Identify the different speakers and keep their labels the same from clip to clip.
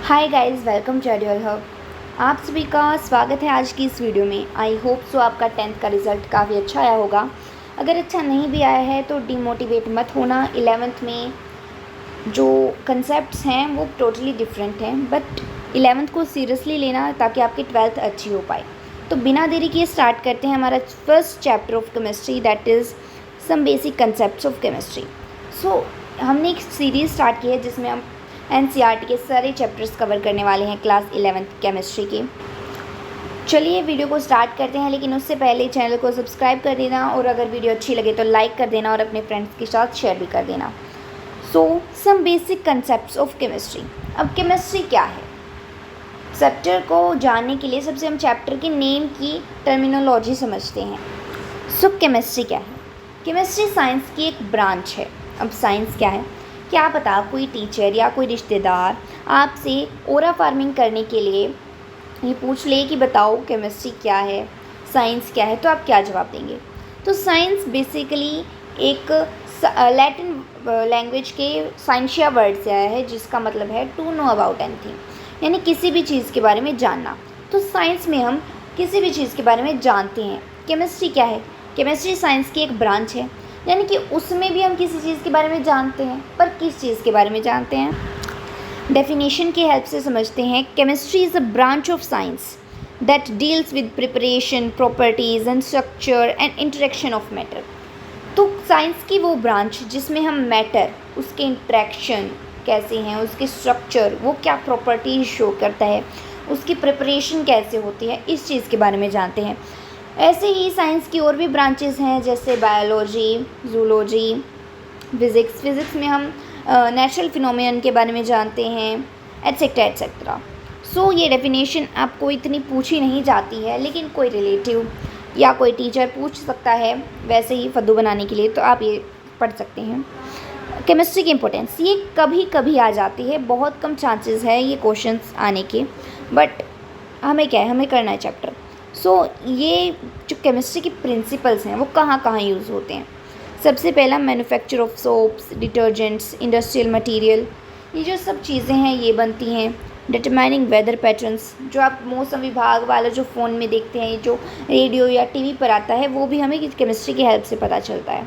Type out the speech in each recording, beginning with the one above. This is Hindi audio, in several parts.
Speaker 1: Hi guys, welcome to Edual Hub. आप सभी का स्वागत है आज की इस वीडियो में। आई होप सो आपका 10th का रिज़ल्ट काफ़ी अच्छा आया होगा। अगर अच्छा नहीं भी आया है तो डिमोटिवेट मत होना। 11th में जो कंसेप्ट्स हैं वो टोटली डिफरेंट हैं, बट 11th को सीरियसली लेना ताकि आपकी 12th अच्छी हो पाए। तो बिना देरी किए स्टार्ट करते हैं हमारा first chapter of chemistry, that is some basic concepts of chemistry. So हमने एक सीरीज़ स्टार्ट की है जिसमें हम एनसीईआरटी के सारे चैप्टर्स कवर करने वाले हैं क्लास 11th केमिस्ट्री के। चलिए वीडियो को स्टार्ट करते हैं, लेकिन उससे पहले चैनल को सब्सक्राइब कर देना और अगर वीडियो अच्छी लगे तो लाइक कर देना और अपने फ्रेंड्स के साथ शेयर भी कर देना। So some basic concepts of chemistry. अब केमिस्ट्री क्या है? चैप्टर को जानने के लिए सबसे हम चैप्टर के नेम की टर्मिनोलॉजी समझते हैं। सो केमिस्ट्री क्या है? केमिस्ट्री साइंस की एक ब्रांच है। अब साइंस क्या है? क्या पता कोई टीचर या कोई रिश्तेदार आपसे ओरा फार्मिंग करने के लिए ये पूछ ले कि बताओ केमिस्ट्री क्या है, साइंस क्या है, तो आप क्या जवाब देंगे? तो साइंस बेसिकली एक लैटिन लैंग्वेज के साइंशिया वर्ड से आया है, जिसका मतलब है टू नो अबाउट एनीथिंग, यानी किसी भी चीज़ के बारे में जानना। तो साइंस में हम किसी भी चीज़ के बारे में जानते हैं। केमिस्ट्री क्या है? केमिस्ट्री साइंस की एक ब्रांच है, यानी कि उसमें भी हम किसी चीज़ के बारे में जानते हैं, पर किस चीज़ के बारे में जानते हैं? डेफिनेशन की हेल्प से समझते हैं। Chemistry is a branch of science that deals with preparation, properties and structure and interaction of matter. तो साइंस की वो ब्रांच जिसमें हम मैटर, उसके इंटरेक्शन कैसे हैं, उसके स्ट्रक्चर, वो क्या प्रॉपर्टीज शो करता है, उसकी प्रिपरेशन कैसे होती है, इस चीज़ के बारे में जानते हैं। ऐसे ही साइंस की और भी ब्रांचेस हैं, जैसे बायोलॉजी, जूलॉजी, फिज़िक्स। फिज़िक्स में हम नेचुरल फिनोमेनन के बारे में जानते हैं, एट्सेट्रा एट्सेट्रा। सो ये डेफिनेशन आपको इतनी पूछी नहीं जाती है, लेकिन कोई रिलेटिव या कोई टीचर पूछ सकता है वैसे ही फद्दू बनाने के लिए, तो आप ये पढ़ सकते हैं। केमिस्ट्री की इम्पोर्टेंस ये कभी कभी आ जाती है, बहुत कम चांसेस है ये क्वेश्चंस आने के, बट हमें क्या है, हमें करना है चैप्टर। सो ये जो केमिस्ट्री की प्रिंसिपल्स हैं वो कहाँ कहाँ यूज़ होते हैं? सबसे पहला manufacture of soaps, detergents, industrial material, ये जो सब चीज़ें हैं ये बनती हैं। डिटरमाइनिंग वेदर पैटर्न्स, जो आप मौसम विभाग वाला जो फ़ोन में देखते हैं, जो रेडियो या टीवी पर आता है, वो भी हमें केमिस्ट्री की हेल्प से पता चलता है।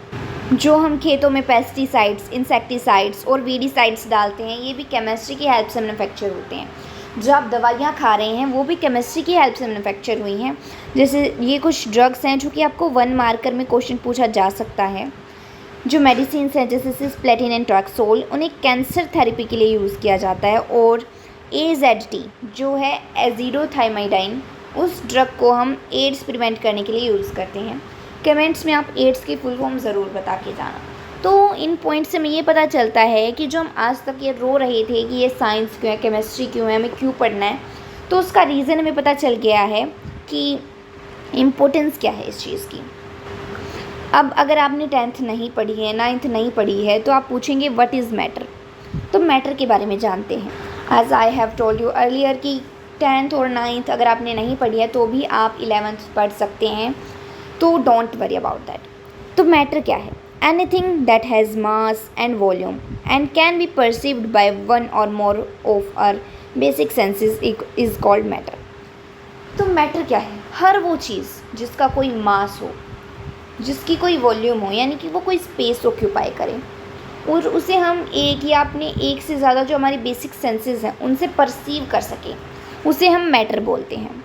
Speaker 1: जो हम खेतों में पेस्टिसाइड्स, इंसेक्टिसाइड्स और वीडिसाइड्स डालते हैं, ये भी केमिस्ट्री की हेल्प से मैन्युफैक्चर होते हैं। जो आप दवाइयाँ खा रहे हैं वो भी केमिस्ट्री की हेल्प से मैन्युफैक्चर हुई हैं। जैसे ये कुछ ड्रग्स हैं जो कि आपको 1 मार्कर में क्वेश्चन पूछा जा सकता है। जो मेडिसिन्स हैं जैसे सिस्प्लेटिन एंड टॉक्सोल, उन्हें कैंसर थेरेपी के लिए यूज़ किया जाता है। और AZT जो है एज़िडोथाइमाइडाइन, उस ड्रग को हम एड्स प्रिवेंट करने के लिए यूज़ करते हैं। कमेंट्स में आप एड्स की फुल फॉर्म ज़रूर बता के जाना। तो इन पॉइंट से हमें ये पता चलता है कि जो हम आज तक ये रो रहे थे कि ये साइंस क्यों है, केमिस्ट्री क्यों है, हमें क्यों पढ़ना है, तो उसका रीज़न हमें पता चल गया है कि इम्पोर्टेंस क्या है इस चीज़ की। अब अगर आपने 10th नहीं पढ़ी है, 9th नहीं पढ़ी है, तो आप पूछेंगे व्हाट इज़ मैटर। तो मैटर के बारे में जानते हैं। As I have told you earlier कि 10th और 9th अगर आपने नहीं पढ़ी है तो भी आप 11th पढ़ सकते हैं, तो डोंट वरी अबाउट दैट। तो मैटर क्या है? Anything that has mass and volume and can be perceived by one or more of our basic senses is called matter. तो मैटर क्या है? हर वो चीज़ जिसका कोई मास हो, जिसकी कोई वॉल्यूम हो, यानी कि वो कोई स्पेस ऑक्यूपाई करे और उसे हम एक या अपने एक से ज़्यादा जो हमारी बेसिक सेंसेस हैं उनसे परसीव कर सकें, उसे हम मैटर बोलते हैं।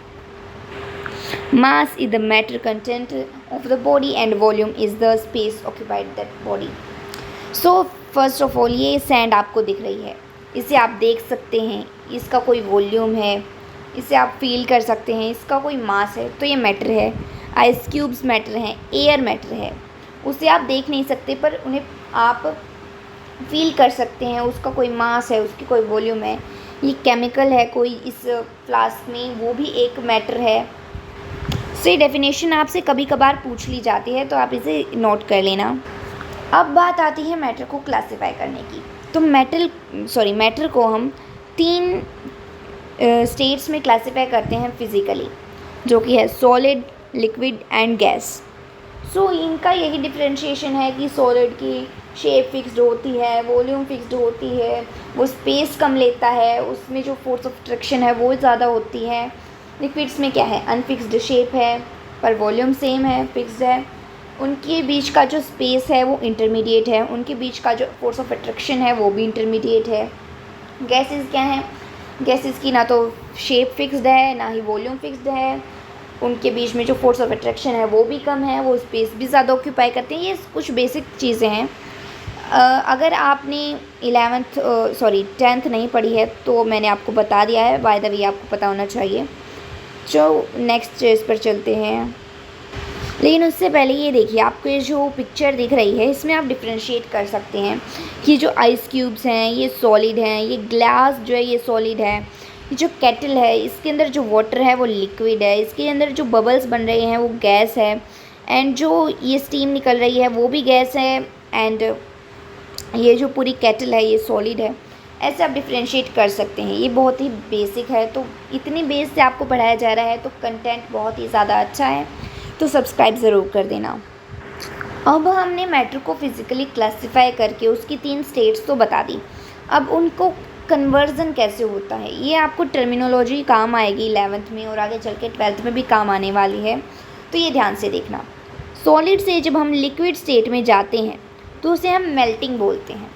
Speaker 1: Mass is the matter content of the body and volume is the space occupied that body. So first of all ये सैंड आपको दिख रही है, इसे आप देख सकते हैं, इसका कोई वॉल्यूम है, इसे आप फील कर सकते हैं, इसका कोई मास है, तो ये मैटर है। आइस क्यूब्स मैटर हैं, एयर मैटर है, उसे आप देख नहीं सकते पर उन्हें आप फील कर सकते हैं, उसका कोई मास है, उसकी कोई वॉल्यूम है। ये केमिकल है कोई इस फ्लास्क में, वो भी एक मैटर है। तो ये डेफिनेशन आपसे कभी कभार पूछ ली जाती है, तो आप इसे नोट कर लेना। अब बात आती है मैटर को क्लासिफाई करने की। तो मैटर को हम 3 स्टेट्स में क्लासिफाई करते हैं फिज़िकली, जो कि है सॉलिड, लिक्विड एंड गैस। सो इनका यही डिफरेंशिएशन है कि सॉलिड की शेप फिक्स्ड होती है, वॉल्यूम फिक्स्ड होती है, वो स्पेस कम लेता है, उसमें जो फोर्स ऑफ अट्रैक्शन है वो ज़्यादा होती है। लिक्विड्स में क्या है, अनफिक्स्ड शेप है पर वॉल्यूम सेम है, फिक्स्ड है। उनके बीच का जो स्पेस है वो इंटरमीडिएट है, उनके बीच का जो फोर्स ऑफ अट्रैक्शन है वो भी इंटरमीडिएट है। गैसेस क्या हैं, गैसेस की ना तो शेप फिक्स्ड है ना ही वॉल्यूम फिक्स्ड है, उनके बीच में जो फोर्स ऑफ अट्रैक्शन है वो भी कम है, वो स्पेस भी ज़्यादा ऑक्यूपाई करते हैं। ये कुछ बेसिक चीज़ें हैं। अगर आपने 10th नहीं पढ़ी है तो मैंने आपको बता दिया है, बाय द वे आपको पता होना चाहिए। जो नेक्स्ट इस पर चलते हैं, लेकिन उससे पहले ये देखिए, आपको ये जो पिक्चर दिख रही है इसमें आप डिफ्रेंशिएट कर सकते हैं कि जो आइस क्यूब्स हैं ये सॉलिड हैं, ये ग्लास जो है ये सॉलिड है, ये जो केटल है इसके अंदर जो वाटर है वो लिक्विड है, इसके अंदर जो बबल्स बन रहे हैं वो गैस है, एंड जो ये स्टीम निकल रही है वो भी गैस है, एंड ये जो पूरी केटल है ये सॉलिड है। ऐसे आप डिफ्रेंशिएट कर सकते हैं। ये बहुत ही बेसिक है, तो इतनी बेस से आपको पढ़ाया जा रहा है तो कंटेंट बहुत ही ज़्यादा अच्छा है, तो सब्सक्राइब ज़रूर कर देना। अब हमने मैटर को फिज़िकली क्लासिफाई करके उसकी 3 स्टेट्स तो बता दी। अब उनको कन्वर्जन कैसे होता है ये आपको टर्मिनोलॉजी काम आएगी 11th में और आगे चल के 12th में भी काम आने वाली है, तो ये ध्यान से देखना। सॉलिड से जब हम लिक्विड स्टेट में जाते हैं तो उसे हम मेल्टिंग बोलते हैं।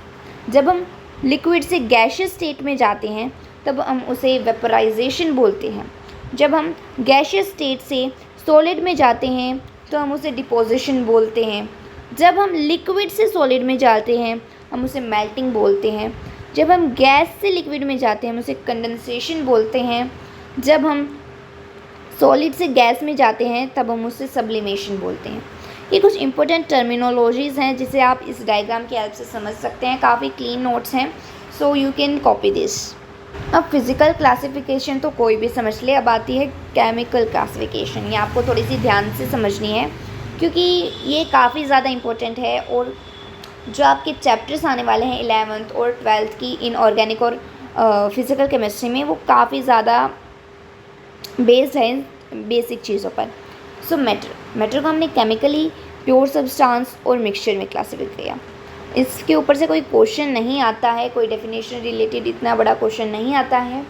Speaker 1: जब हम लिक्विड से गैशियस स्टेट में जाते हैं तब हम उसे वेपराइजेशन बोलते हैं। जब हम गैशियस स्टेट से सॉलिड में जाते हैं तो हम उसे डिपोजिशन बोलते हैं। जब हम लिक्विड से सॉलिड में जाते हैं हम उसे मेल्टिंग बोलते हैं। जब हम गैस से लिक्विड में जाते हैं हम उसे कंडेंसेशन बोलते हैं। जब हम सॉलिड से गैस में जाते हैं तब हम उसे सब्लिमेशन बोलते हैं। ये कुछ इंपॉर्टेंट टर्मिनोलॉजीज़ हैं जिसे आप इस डायग्राम की हेल्प से समझ सकते हैं। काफ़ी क्लीन नोट्स हैं, so you can copy this. अब फिज़िकल क्लासिफिकेशन तो कोई भी समझ ले, अब आती है केमिकल क्लासिफिकेशन। ये आपको थोड़ी सी ध्यान से समझनी है क्योंकि ये काफ़ी ज़्यादा इम्पोर्टेंट है, और जो आपके चैप्टर्स आने वाले हैं 11th और 12th की इनऑर्गेनिक और फिज़िकल केमिस्ट्री में वो काफ़ी ज़्यादा बेस्ड है बेसिक चीज़ों पर। सो मैटर को हमने केमिकली, प्योर सब्सटेंस और मिक्सचर में क्लासिफाई किया। इसके ऊपर से कोई क्वेश्चन नहीं आता है, कोई डेफिनेशन रिलेटेड इतना बड़ा क्वेश्चन नहीं आता है,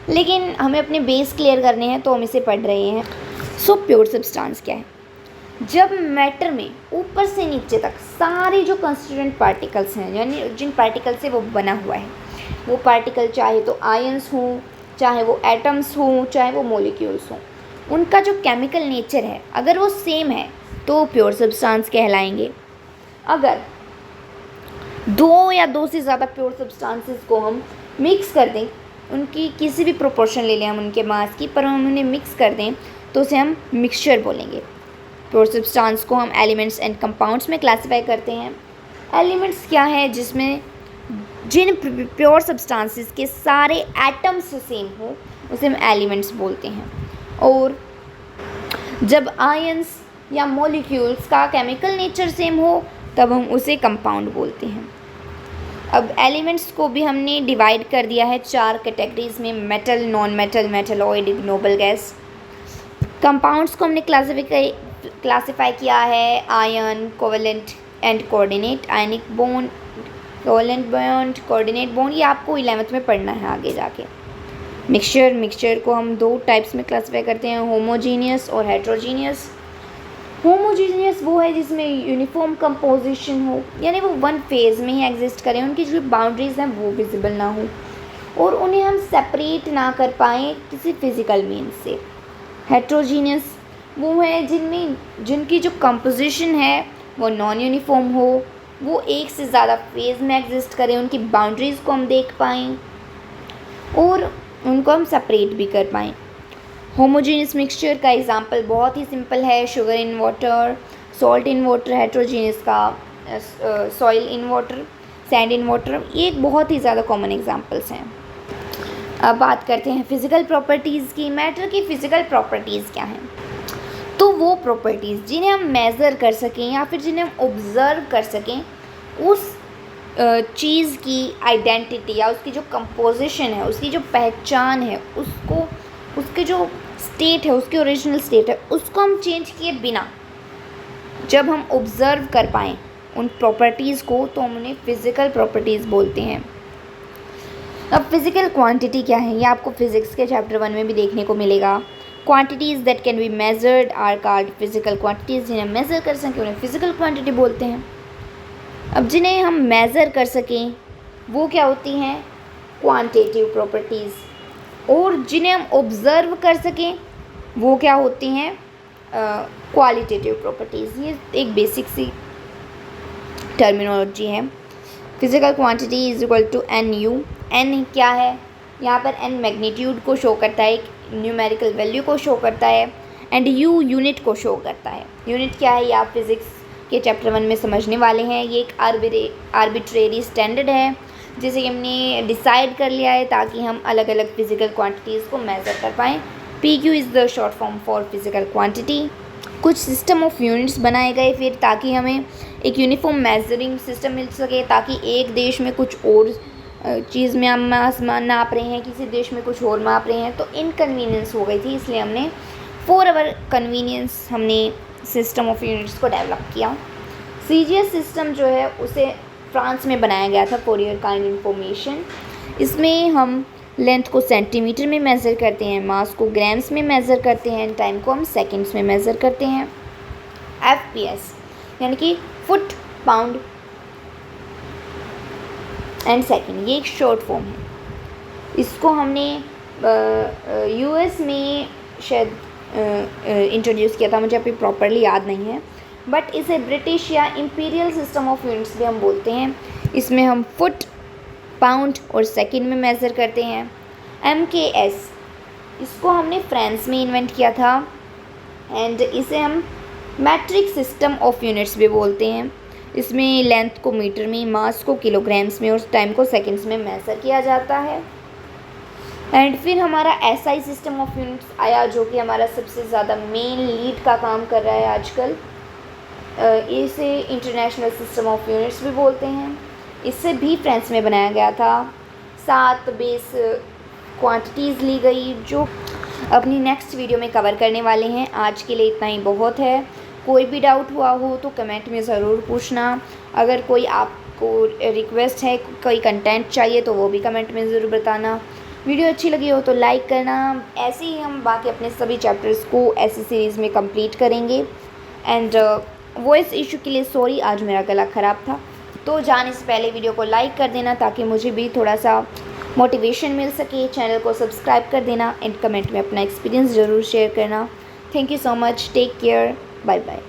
Speaker 1: लेकिन हमें अपने बेस क्लियर करने हैं तो हम इसे पढ़ रहे हैं। सो प्योर सब्सटेंस क्या है? जब मैटर में ऊपर से नीचे तक सारे जो कंस्टिट्यूएंट पार्टिकल्स हैं, यानी जिन पार्टिकल से वो बना हुआ है, वो पार्टिकल चाहे तो आयंस हों, चाहे वो एटम्स हों, चाहे वो मॉलिक्यूल्स हों, उनका जो केमिकल नेचर है अगर वो सेम है तो प्योर सब्सटेंस कहलाएंगे। अगर 2 या 2 से ज़्यादा प्योर सब्सटेंसेस को हम मिक्स कर दें, उनकी किसी भी प्रोपोर्शन ले लें हम उनके मास की, पर हम उन्हें मिक्स कर दें तो उसे हम मिक्सचर बोलेंगे। प्योर सब्सटेंस को हम एलिमेंट्स एंड कंपाउंड्स में क्लासिफाई करते हैं। एलिमेंट्स क्या है? जिसमें जिन प्योर सब्सटेंसेस के सारे एटम्स सेम हो उसे हम एलिमेंट्स बोलते हैं। और जब आयंस या मॉलिक्यूल्स का केमिकल नेचर सेम हो तब हम उसे कंपाउंड बोलते हैं। अब एलिमेंट्स को भी हमने डिवाइड कर दिया है 4 कैटेगरीज में, metal, non metal, metalloid, ignoble gas. Compounds को हमने क्लासिफाई किया है ion, covalent and coordinate, ionic bond, covalent bond, coordinate bond. ये आपको 11th में पढ़ना है आगे जाके। मिक्सचर को हम 2 टाइप्स में क्लासिफाई करते हैं, होमोजीनियस और हेट्रोजीनियस। होमोजीनियस वो है जिसमें यूनिफॉर्म कंपोजिशन हो, यानी वो 1 फेज़ में ही एग्जिस्ट करें, उनकी जो बाउंड्रीज हैं वो विजिबल ना हो और उन्हें हम सेपरेट ना कर पाएँ किसी फिज़िकल मीन्स से। हेट्रोजीनियस वो है जिनकी जो कंपोजिशन है वो नॉन यूनिफॉर्म हो, वो एक से ज़्यादा फेज़ में एग्जिस्ट करें, उनकी बाउंड्रीज़ को हम देख पाएँ और उनको हम सेपरेट भी कर पाएँ। होमोजीनियस मिक्सचर का एग्जांपल बहुत ही सिंपल है, sugar in water, salt in water. Heterogeneous का soil in water, sand in water. ये एक बहुत ही ज़्यादा कॉमन एग्जांपल्स हैं। अब बात करते हैं फिज़िकल प्रॉपर्टीज़ की। मैटर की फ़िज़िकल प्रॉपर्टीज़ क्या हैं? तो वो प्रॉपर्टीज़ जिन्हें हम मेज़र कर सकें या फिर जिन्हें हम ऑब्ज़र्व कर सकें, उस चीज़ की आइडेंटिटी या उसकी जो कंपोजिशन है, उसकी जो पहचान है, उसके जो स्टेट है, उसकी ओरिजिनल स्टेट है, उसको हम चेंज किए बिना जब हम ऑब्ज़र्व कर पाएँ उन प्रॉपर्टीज़ को तो हम उन्हें फ़िज़िकल प्रॉपर्टीज़ बोलते हैं। अब फिज़िकल क्वांटिटी क्या है, ये आपको फिज़िक्स के चैप्टर 1 में भी देखने को मिलेगा। Quantities that can be measured are called physical quantities, जिन्हें मेज़र कर सकें उन्हें फिज़िकल क्वांटिटी बोलते हैं। अब जिन्हें हम मेज़र कर सकें वो क्या होती हैं, क्वांटिटेटिव प्रॉपर्टीज़, और जिन्हें हम ऑब्ज़र्व कर सकें वो क्या होती हैं, क्वालिटेटिव प्रॉपर्टीज़। ये एक बेसिक सी टर्मिनोलॉजी है। Physical quantity is equal to n u. N क्या है, यहाँ पर एन मैग्नीट्यूड को शो करता है, एक न्यूमेरिकल वैल्यू को शो करता है, एंड यू यूनिट को शो करता है। यूनिट क्या है ये आप फिज़िक्स के चैप्टर 1 में समझने वाले हैं। ये एक आर्बिट्रेरी स्टैंडर्ड है जिसे हमने डिसाइड कर लिया है ताकि हम अलग अलग फिज़िकल क्वांटिटीज़ को मेज़र कर पाएँ। P Q is the short form for physical quantity. कुछ सिस्टम ऑफ यूनिट्स बनाए गए फिर ताकि हमें एक यूनिफॉर्म मेजरिंग सिस्टम मिल सके, ताकि एक देश में कुछ और चीज़ में हम नाप रहे हैं, किसी देश में कुछ और माप रहे हैं, तो इनकन्वीनियंस हो गई थी, इसलिए हमने फॉर आवर कन्वीनियंस हमने सिस्टम ऑफ यूनिट्स को डेवलप किया। सीजीएस सिस्टम जो है उसे फ्रांस में बनाया गया था, फॉर योर काइंड इन्फॉर्मेशन। इसमें हम लेंथ को सेंटीमीटर में मेज़र करते हैं, मास को ग्राम्स में मेज़र करते हैं, टाइम को हम सेकंड्स में मेज़र करते हैं। एफपीएस यानी कि फुट, पाउंड एंड सेकंड, ये एक शॉर्ट फॉर्म है। इसको हमने यूएस में शायद इंट्रोड्यूस किया था, मुझे अभी प्रॉपरली याद नहीं है, बट इसे ब्रिटिश या इम्पीरियल सिस्टम ऑफ यूनिट्स भी हम बोलते हैं। इसमें हम फुट, पाउंड और सेकंड में मेज़र करते हैं। एमकेएस, इसको हमने फ्रांस में इन्वेंट किया था, एंड इसे हम मैट्रिक सिस्टम ऑफ यूनिट्स भी बोलते हैं। इसमें लेंथ को मीटर में, मास को किलोग्राम्स में और टाइम को सेकंड्स में मेज़र किया जाता है। एंड फिर हमारा एसआई सिस्टम ऑफ यूनिट्स आया, जो कि हमारा सबसे ज़्यादा मेन लीड का काम कर रहा है आजकल। इसे इंटरनेशनल सिस्टम ऑफ यूनिट्स भी बोलते हैं। इससे भी फ्रांस में बनाया गया था। 7 बेस क्वांटिटीज़ ली गई जो अपनी नेक्स्ट वीडियो में कवर करने वाले हैं। आज के लिए इतना ही बहुत है। कोई भी डाउट हुआ हो तो कमेंट में ज़रूर पूछना। अगर कोई आपको रिक्वेस्ट है, कोई कंटेंट चाहिए तो वो भी कमेंट में ज़रूर बताना। वीडियो अच्छी लगी हो तो लाइक करना। ऐसे ही हम बाकी अपने सभी चैप्टर्स को ऐसी सीरीज़ में कंप्लीट करेंगे। एंड वॉइस इशू के लिए सॉरी, आज मेरा गला ख़राब था, तो जाने से पहले वीडियो को लाइक कर देना ताकि मुझे भी थोड़ा सा मोटिवेशन मिल सके। चैनल को सब्सक्राइब कर देना एंड कमेंट में अपना एक्सपीरियंस ज़रूर शेयर करना। Thank you so much, take care, bye bye.